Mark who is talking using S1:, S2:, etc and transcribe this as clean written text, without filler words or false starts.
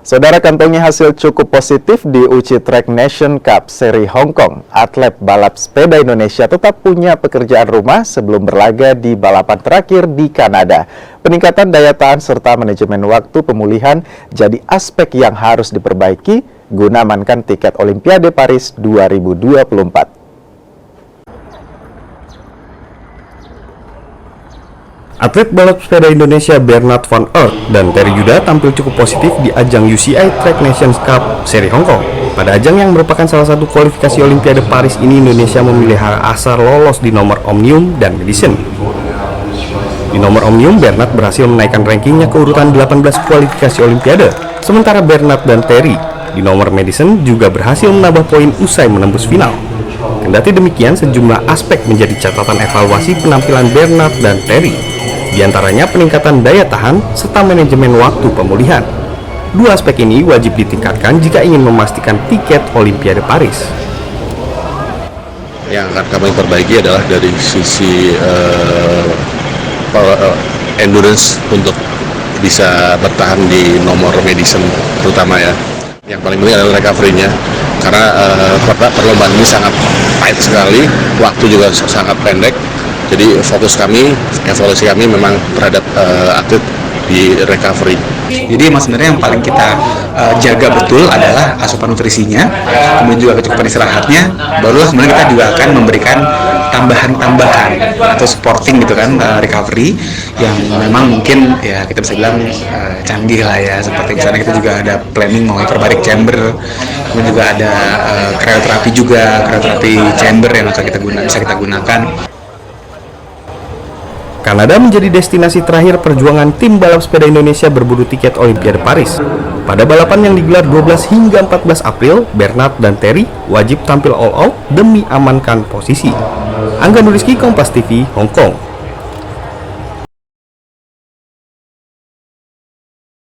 S1: Saudara, kantongi hasil cukup positif di uji Track Nation Cup seri Hong Kong. Atlet balap sepeda Indonesia tetap punya pekerjaan rumah sebelum berlaga di balapan terakhir di Kanada. Peningkatan daya tahan serta manajemen waktu pemulihan jadi aspek yang harus diperbaiki guna amankan tiket Olimpiade Paris 2024.
S2: Atlet balap sepeda Indonesia Bernard Van Aert dan Terry Yuda tampil cukup positif di ajang UCI Track Nations Cup seri Hong Kong. Pada ajang yang merupakan salah satu kualifikasi Olimpiade Paris ini, Indonesia memilih asal lolos di nomor Omnium dan Madison. Di nomor Omnium, Bernard berhasil menaikkan rankingnya ke urutan 18 kualifikasi Olimpiade, sementara Bernard dan Terry di nomor Madison juga berhasil menambah poin usai menembus final. Kendati demikian, sejumlah aspek menjadi catatan evaluasi penampilan Bernard dan Terry. Di antaranya peningkatan daya tahan serta manajemen waktu pemulihan. Dua aspek ini wajib ditingkatkan jika ingin memastikan tiket Olimpiade Paris.
S3: Yang akan kami perbaiki adalah dari sisi endurance untuk bisa bertahan di nomor Madison terutama ya. Yang paling penting adalah recovery-nya, karena perlombaan ini sangat tight sekali, waktu juga sangat pendek. Jadi fokus kami, evaluasi kami memang terhadap atlet di recovery.
S4: Jadi emang sebenarnya yang paling kita jaga betul adalah asupan nutrisinya, kemudian juga kecukupan istirahatnya. Barulah kemudian kita juga akan memberikan tambahan-tambahan atau supporting gitu kan, recovery yang memang mungkin ya kita bisa bilang canggih lah ya. Seperti misalnya kita juga ada planning mau hyperbaric chamber, kemudian juga ada cryoterapi chamber yang bisa kita gunakan.
S2: Kanada menjadi destinasi terakhir perjuangan tim balap sepeda Indonesia berburu tiket Olimpiade Paris. Pada balapan yang digelar 12 hingga 14 April, Bernard dan Terry wajib tampil all out demi amankan posisi. Angga Nuriski, Kompas TV, Hong Kong.